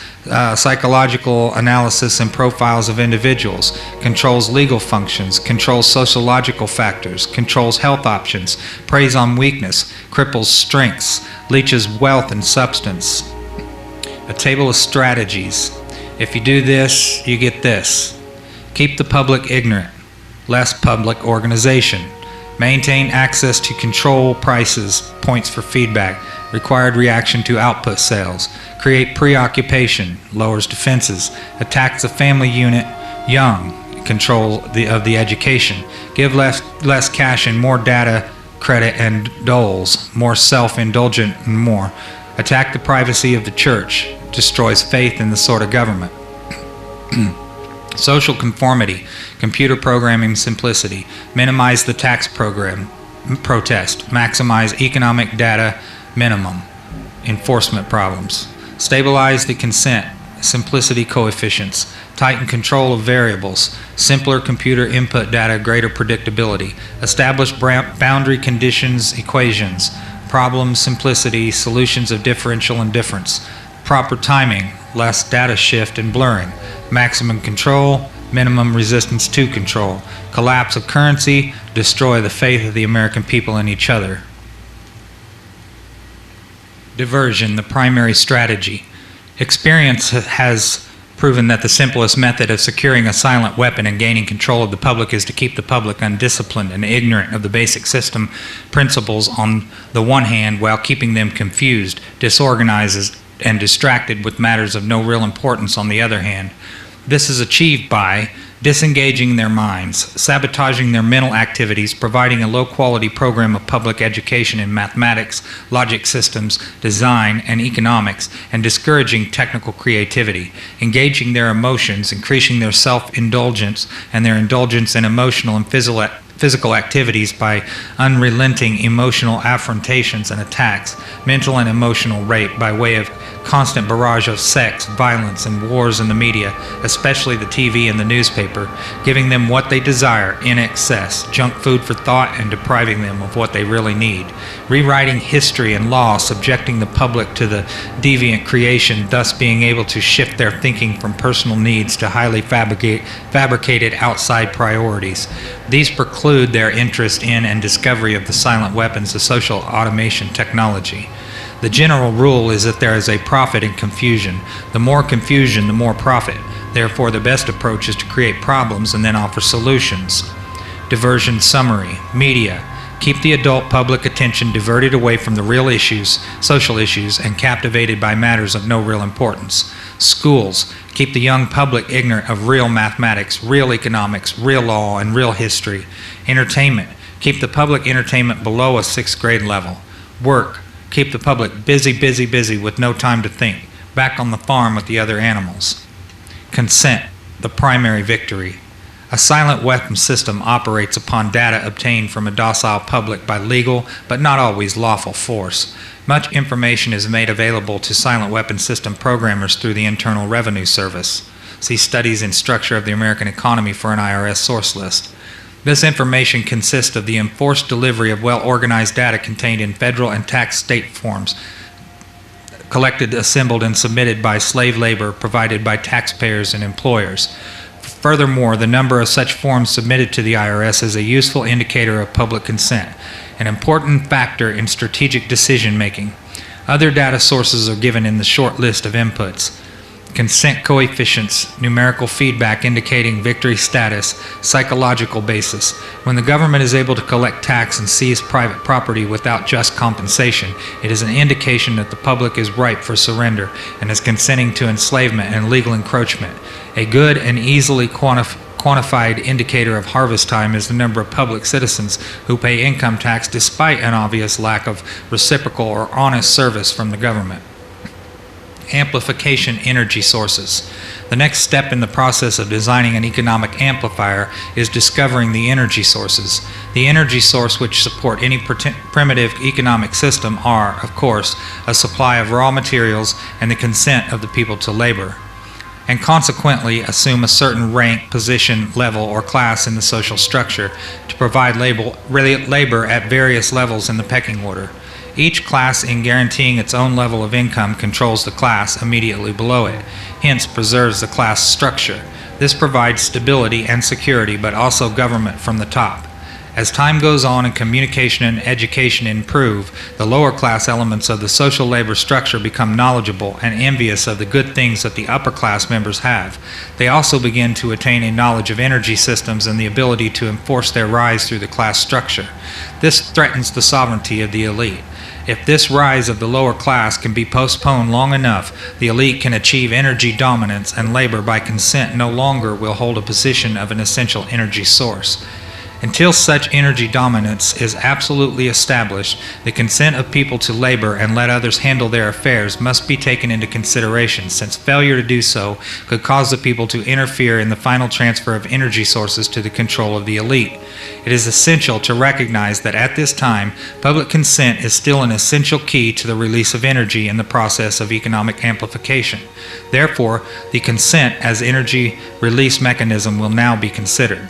psychological analysis and profiles of individuals, controls legal functions, controls sociological factors, controls health options, preys on weakness, cripples strengths, leeches wealth and substance. A table of strategies. If you do this, you get this. Keep the public ignorant. Less public organization. Maintain access to control prices, points for feedback, required reaction to output sales, create preoccupation, lowers defenses, attacks the family unit young, control of the education, give less cash and more data, credit and doles, more self-indulgent and more, attack the privacy of the church, destroys faith in the sort of government. Social conformity, computer programming simplicity, minimize the tax program, protest, maximize economic data minimum, enforcement problems, stabilize the consent, simplicity coefficients, tighten control of variables, simpler computer input data, greater predictability, establish boundary conditions, equations, problem simplicity, solutions of differential indifference, proper timing, less data shift and blurring, maximum control, minimum resistance to control, collapse of currency, destroy the faith of the American people in each other. Diversion, the primary strategy. Experience has proven that the simplest method of securing a silent weapon and gaining control of the public is to keep the public undisciplined and ignorant of the basic system principles on the one hand, while keeping them confused, disorganized, and distracted with matters of no real importance on the other hand. This is achieved by disengaging their minds, sabotaging their mental activities, providing a low-quality program of public education in mathematics, logic systems, design, and economics, and discouraging technical creativity, engaging their emotions, increasing their self-indulgence and their indulgence in emotional and physical activities by unrelenting emotional affrontations and attacks, mental and emotional rape by way of constant barrage of sex, violence, and wars in the media, especially the TV and the newspaper, giving them what they desire in excess, junk food for thought, and depriving them of what they really need, rewriting history and law, subjecting the public to the deviant creation, thus being able to shift their thinking from personal needs to highly fabricated outside priorities. These preclude their interest in and discovery of the silent weapons of social automation technology. The general rule is that there is a profit in confusion. The more confusion, the more profit. Therefore, the best approach is to create problems and then offer solutions. Diversion summary. Media. Keep the adult public attention diverted away from the real issues, social issues, and captivated by matters of no real importance. Schools. Keep the young public ignorant of real mathematics, real economics, real law, and real history. Entertainment. Keep the public entertainment below a 6th grade level. Work. Keep the public busy with no time to think, back on the farm with the other animals. Consent, the primary victory. A silent weapon system operates upon data obtained from a docile public by legal, but not always lawful force. Much information is made available to silent weapon system programmers through the Internal Revenue Service. See Studies in Structure of the American Economy for an IRS source list. This information consists of the enforced delivery of well-organized data contained in federal and tax state forms, collected, assembled, and submitted by slave labor provided by taxpayers and employers. Furthermore, the number of such forms submitted to the IRS is a useful indicator of public consent, an important factor in strategic decision-making. Other data sources are given in the short list of inputs. Consent coefficients, numerical feedback indicating victory status, psychological basis. When the government is able to collect tax and seize private property without just compensation, it is an indication that the public is ripe for surrender and is consenting to enslavement and legal encroachment. A good and easily quantified indicator of harvest time is the number of public citizens who pay income tax despite an obvious lack of reciprocal or honest service from the government. amplification energy sources. The next step in the process of designing an economic amplifier is discovering the energy sources. The energy source which support any primitive economic system are, of course, a supply of raw materials and the consent of the people to labor, and consequently assume a certain rank, position, level, or class in the social structure to provide labor at various levels in the pecking order. Each class, in guaranteeing its own level of income, controls the class immediately below it, hence preserves the class structure. This provides stability and security, but also government from the top. As time goes on and communication and education improve, the lower class elements of the social labor structure become knowledgeable and envious of the good things that the upper class members have. They also begin to attain a knowledge of energy systems and the ability to enforce their rise through the class structure. This threatens the sovereignty of the elite. If this rise of the lower class can be postponed long enough, the elite can achieve energy dominance, and labor by consent no longer will hold a position of an essential energy source. Until such energy dominance is absolutely established, the consent of people to labor and let others handle their affairs must be taken into consideration, since failure to do so could cause the people to interfere in the final transfer of energy sources to the control of the elite. It is essential to recognize that at this time, public consent is still an essential key to the release of energy in the process of economic amplification. Therefore, the consent as energy release mechanism will now be considered.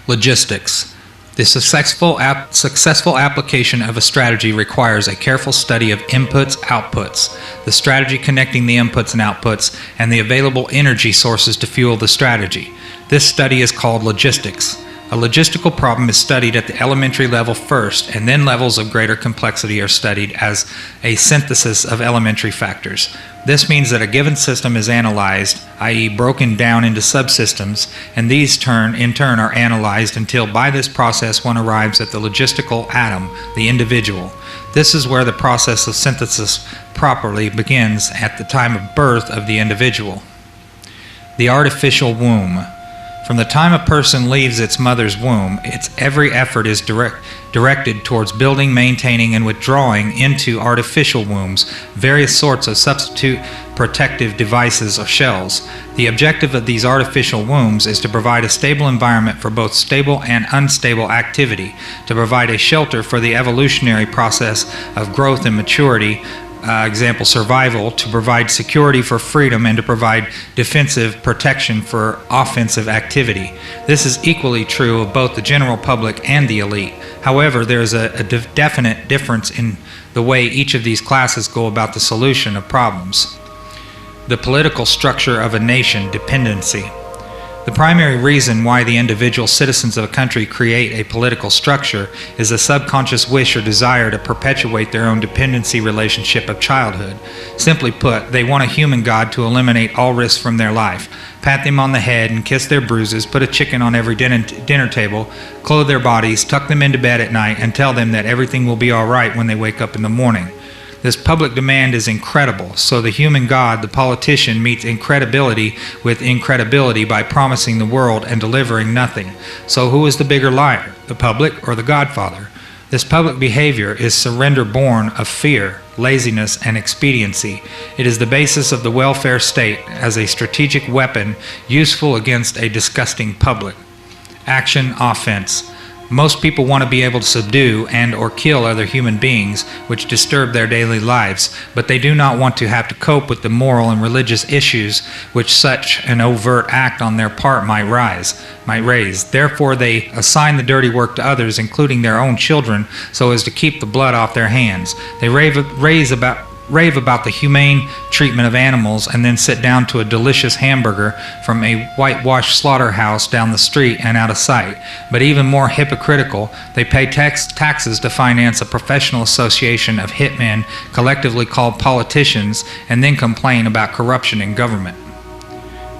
Logistics. The successful application of a strategy requires a careful study of inputs, outputs, the strategy connecting the inputs and outputs, and the available energy sources to fuel the strategy. This study is called logistics. A logistical problem is studied at the elementary level first, and then levels of greater complexity are studied as a synthesis of elementary factors. This means that a given system is analyzed, i.e. broken down into subsystems, and these in turn are analyzed until by this process one arrives at the logistical atom, the individual. This is where the process of synthesis properly begins at the time of birth of the individual. The artificial womb. From the time a person leaves its mother's womb, its every effort is directed towards building, maintaining, and withdrawing into artificial wombs various sorts of substitute protective devices or shells. The objective of these artificial wombs is to provide a stable environment for both stable and unstable activity, to provide a shelter for the evolutionary process of growth and maturity, example survival, to provide security for freedom, and to provide defensive protection for offensive activity. This is equally true of both the general public and the elite. However, there is a definite difference in the way each of these classes go about the solution of problems. The political structure of a nation, dependency. The primary reason why the individual citizens of a country create a political structure is a subconscious wish or desire to perpetuate their own dependency relationship of childhood. Simply put, they want a human god to eliminate all risks from their life, pat them on the head and kiss their bruises, put a chicken on every dinner table, clothe their bodies, tuck them into bed at night, and tell them that everything will be all right when they wake up in the morning. This public demand is incredible, so the human god, the politician, meets incredibility with incredibility by promising the world and delivering nothing. So who is the bigger liar, the public or the godfather? This public behavior is surrender born of fear, laziness, and expediency. It is the basis of the welfare state as a strategic weapon useful against a disgusting public. Action, offense. Most people want to be able to subdue and or kill other human beings which disturb their daily lives, but they do not want to have to cope with the moral and religious issues which such an overt act on their part might raise. Therefore, they assign the dirty work to others, including their own children, so as to keep the blood off their hands. They rave about the humane treatment of animals and then sit down to a delicious hamburger from a whitewashed slaughterhouse down the street and out of sight. But even more hypocritical, they pay taxes to finance a professional association of hitmen collectively called politicians and then complain about corruption in government.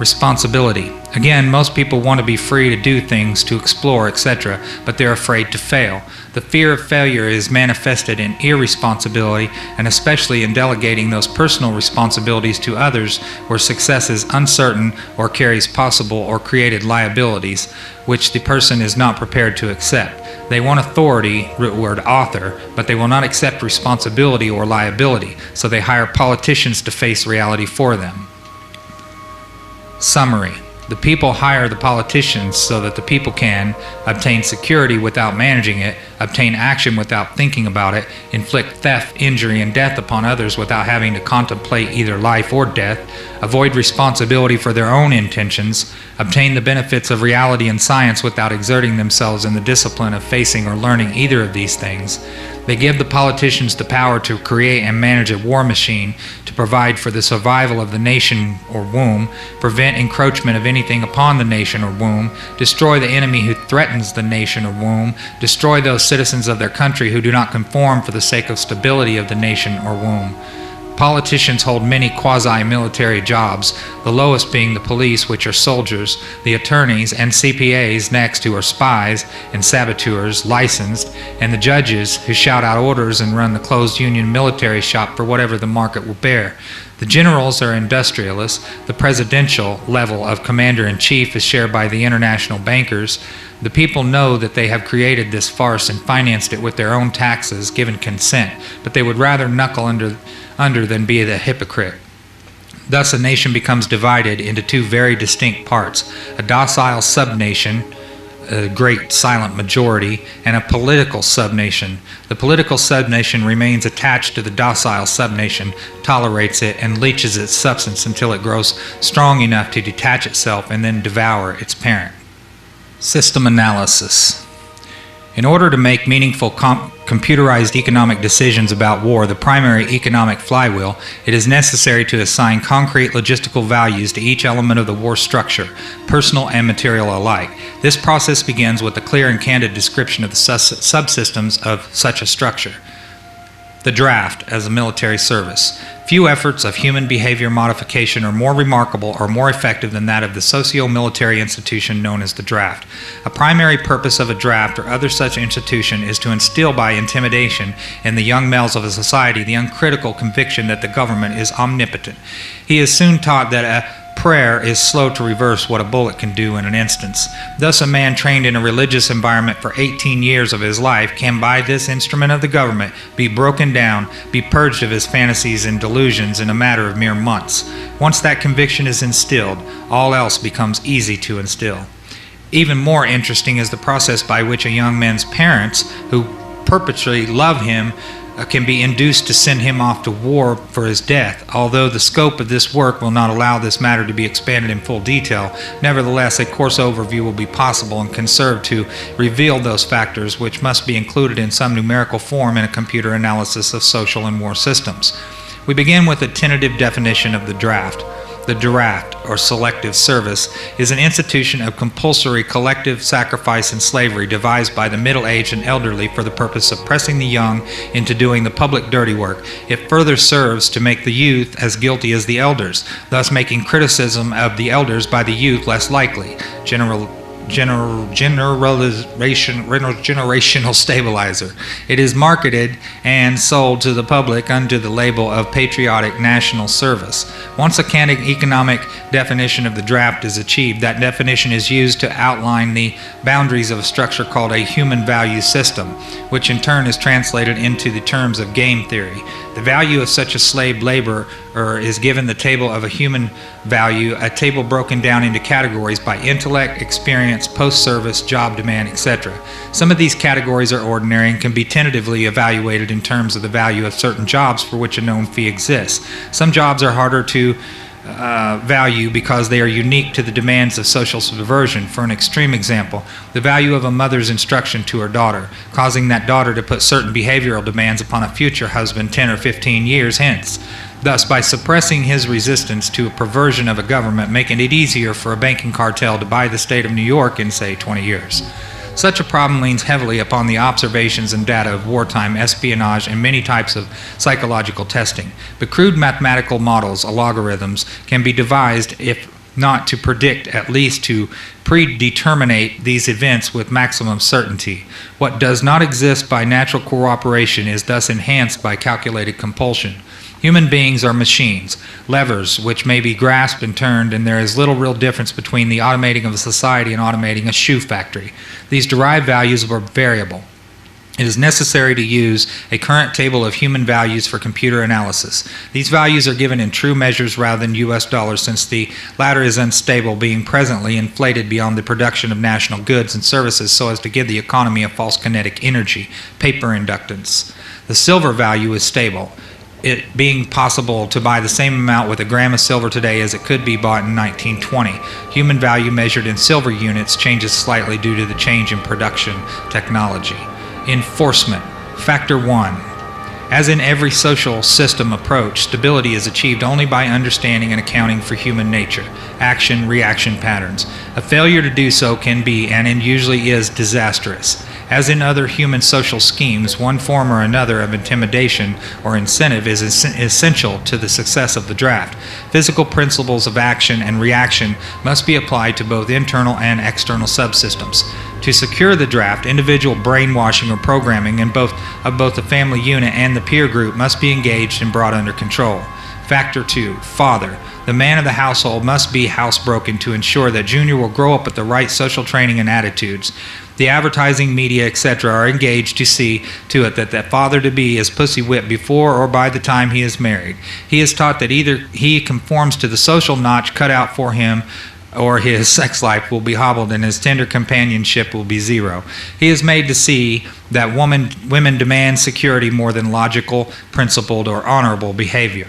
Responsibility. Again, most people want to be free to do things, to explore, etc., but they're afraid to fail. The fear of failure is manifested in irresponsibility, and especially in delegating those personal responsibilities to others where success is uncertain or carries possible or created liabilities, which the person is not prepared to accept. They want authority, root word author, but they will not accept responsibility or liability, so they hire politicians to face reality for them. Summary. The people hire the politicians so that the people can obtain security without managing it, obtain action without thinking about it, inflict theft, injury, and death upon others without having to contemplate either life or death, avoid responsibility for their own intentions, obtain the benefits of reality and science without exerting themselves in the discipline of facing or learning either of these things. They give the politicians the power to create and manage a war machine, to provide for the survival of the nation or womb, prevent encroachment of anything upon the nation or womb, destroy the enemy who threatens the nation or womb, destroy those citizens of their country who do not conform for the sake of stability of the nation or womb. Politicians hold many quasi-military jobs, the lowest being the police, which are soldiers, the attorneys, and CPAs next, who are spies and saboteurs, licensed, and the judges, who shout out orders and run the closed union military shop for whatever the market will bear. The generals are industrialists. The presidential level of commander-in-chief is shared by the international bankers. The people know that they have created this farce and financed it with their own taxes, given consent, but they would rather knuckle under than be the hypocrite. Thus, a nation becomes divided into two very distinct parts: a docile subnation, a great silent majority, and a political subnation. The political subnation remains attached to the docile subnation, tolerates it, and leaches its substance until it grows strong enough to detach itself and then devour its parent. System analysis. In order to make meaningful computerized economic decisions about war, the primary economic flywheel, it is necessary to assign concrete logistical values to each element of the war structure, personal and material alike. This process begins with a clear and candid description of the subsystems of such a structure. The draft as a military service. Few efforts of human behavior modification are more remarkable or more effective than that of the socio-military institution known as the draft. A primary purpose of a draft or other such institution is to instill by intimidation in the young males of a society the uncritical conviction that the government is omnipotent. He is soon taught that a prayer is slow to reverse what a bullet can do in an instance. Thus, a man trained in a religious environment for 18 years of his life can, by this instrument of the government, be broken down, be purged of his fantasies and delusions in a matter of mere months. Once that conviction is instilled, all else becomes easy to instill. Even more interesting is the process by which a young man's parents, who perpetually love him, can be induced to send him off to war for his death. Although the scope of this work will not allow this matter to be expanded in full detail, nevertheless a coarse overview will be possible and can serve to reveal those factors which must be included in some numerical form in a computer analysis of social and war systems. We begin with a tentative definition of the draft. The draft, or selective service, is an institution of compulsory collective sacrifice and slavery devised by the middle-aged and elderly for the purpose of pressing the young into doing the public dirty work. It further serves to make the youth as guilty as the elders, thus making criticism of the elders by the youth less likely. Generational stabilizer. It is marketed and sold to the public under the label of patriotic national service. Once a candid economic definition of the draft is achieved, that definition is used to outline the boundaries of a structure called a human value system, which in turn is translated into the terms of game theory. The value of such a slave laborer is given the table of a human value, a table broken down into categories by intellect, experience, post-service, job demand, etc. Some of these categories are ordinary and can be tentatively evaluated in terms of the value of certain jobs for which a known fee exists. Some jobs are harder to value because they are unique to the demands of social subversion. For an extreme example, the value of a mother's instruction to her daughter, causing that daughter to put certain behavioral demands upon a future husband 10 or 15 years hence. Thus, by suppressing his resistance to a perversion of a government, making it easier for a banking cartel to buy the state of New York in, say, 20 years. Such a problem leans heavily upon the observations and data of wartime espionage and many types of psychological testing. But crude mathematical models, algorithms, can be devised if not to predict, at least to predeterminate these events with maximum certainty. What does not exist by natural cooperation is thus enhanced by calculated compulsion. Human beings are machines, levers which may be grasped and turned, and there is little real difference between the automating of a society and automating a shoe factory. These derived values are variable. It is necessary to use a current table of human values for computer analysis. These values are given in true measures rather than U.S. dollars, since the latter is unstable, being presently inflated beyond the production of national goods and services so as to give the economy a false kinetic energy, paper inductance. The silver value is stable, it being possible to buy the same amount with a gram of silver today as it could be bought in 1920. Human value measured in silver units changes slightly due to the change in production technology. Enforcement. Factor 1. As in every social system approach, stability is achieved only by understanding and accounting for human nature, action-reaction patterns. A failure to do so can be, and usually is, disastrous. As in other human social schemes, one form or another of intimidation or incentive is essential to the success of the draft. Physical principles of action and reaction must be applied to both internal and external subsystems. To secure the draft, individual brainwashing or programming of both the family unit and the peer group must be engaged and brought under control. Factor 2. Father. The man of the household must be housebroken to ensure that Junior will grow up with the right social training and attitudes. The advertising, media, etc. are engaged to see to it that father-to-be is pussy-whipped before or by the time he is married. He is taught that either he conforms to the social notch cut out for him, or his sex life will be hobbled and his tender companionship will be zero. He is made to see that women demand security more than logical, principled, or honorable behavior.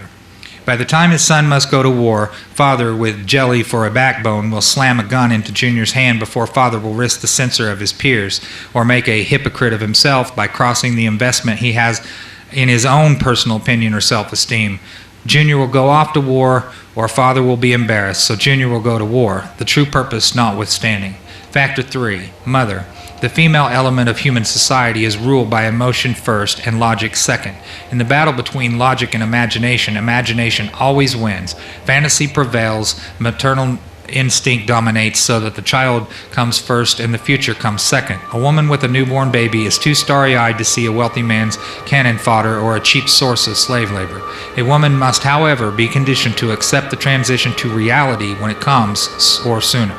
By the time his son must go to war, father, with jelly for a backbone, will slam a gun into Junior's hand before father will risk the censor of his peers, or make a hypocrite of himself by crossing the investment he has in his own personal opinion or self-esteem. Junior will go off to war, or father will be embarrassed, so Junior will go to war, the true purpose notwithstanding. Factor 3. Mother. The female element of human society is ruled by emotion first and logic second. In the battle between logic and imagination, imagination always wins. Fantasy prevails, maternal instinct dominates, so that the child comes first and the future comes second. A woman with a newborn baby is too starry-eyed to see a wealthy man's cannon fodder or a cheap source of slave labor. A woman must, however, be conditioned to accept the transition to reality when it comes, or sooner.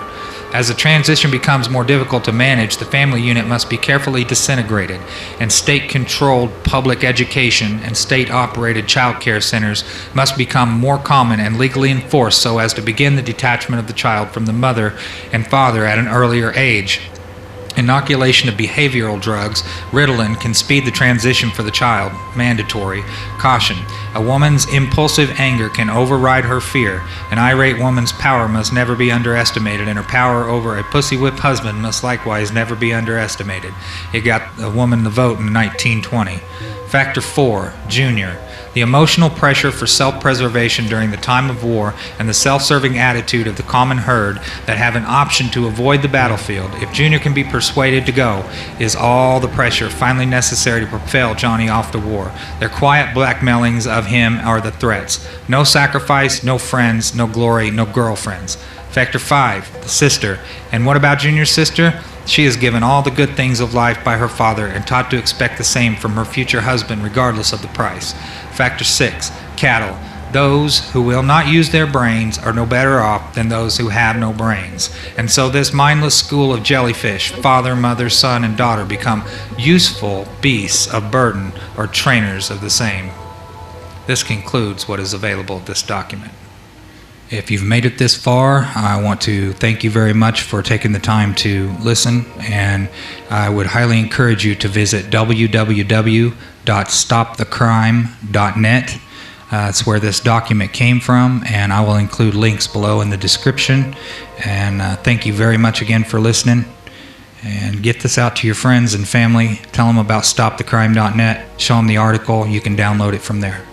As the transition becomes more difficult to manage, the family unit must be carefully disintegrated, and state-controlled public education and state-operated child care centers must become more common and legally enforced so as to begin the detachment of the child from the mother and father at an earlier age. Inoculation of behavioral drugs, Ritalin, can speed the transition for the child. Mandatory. Caution. A woman's impulsive anger can override her fear. An irate woman's power must never be underestimated, and her power over a pussy-whipped husband must likewise never be underestimated. It got a woman the vote in 1920. Factor 4. Junior. The emotional pressure for self-preservation during the time of war and the self-serving attitude of the common herd that have an option to avoid the battlefield, if Junior can be persuaded to go, is all the pressure finally necessary to propel Johnny off to war. Their quiet blackmailings of him are the threats. No sacrifice, no friends, no glory, no girlfriends. Factor 5. The sister. And what about Junior's sister? She is given all the good things of life by her father and taught to expect the same from her future husband regardless of the price. Factor 6. Cattle. Those who will not use their brains are no better off than those who have no brains. And so this mindless school of jellyfish, father, mother, son, and daughter, become useful beasts of burden or trainers of the same. This concludes what is available in this document. If you've made it this far, I want to thank you very much for taking the time to listen, and I would highly encourage you to visit www.stopthecrime.net. It's where this document came from, and I will include links below in the description. And thank you very much again for listening. And get this out to your friends and family. Tell them about stopthecrime.net. Show them the article. You can download it from there.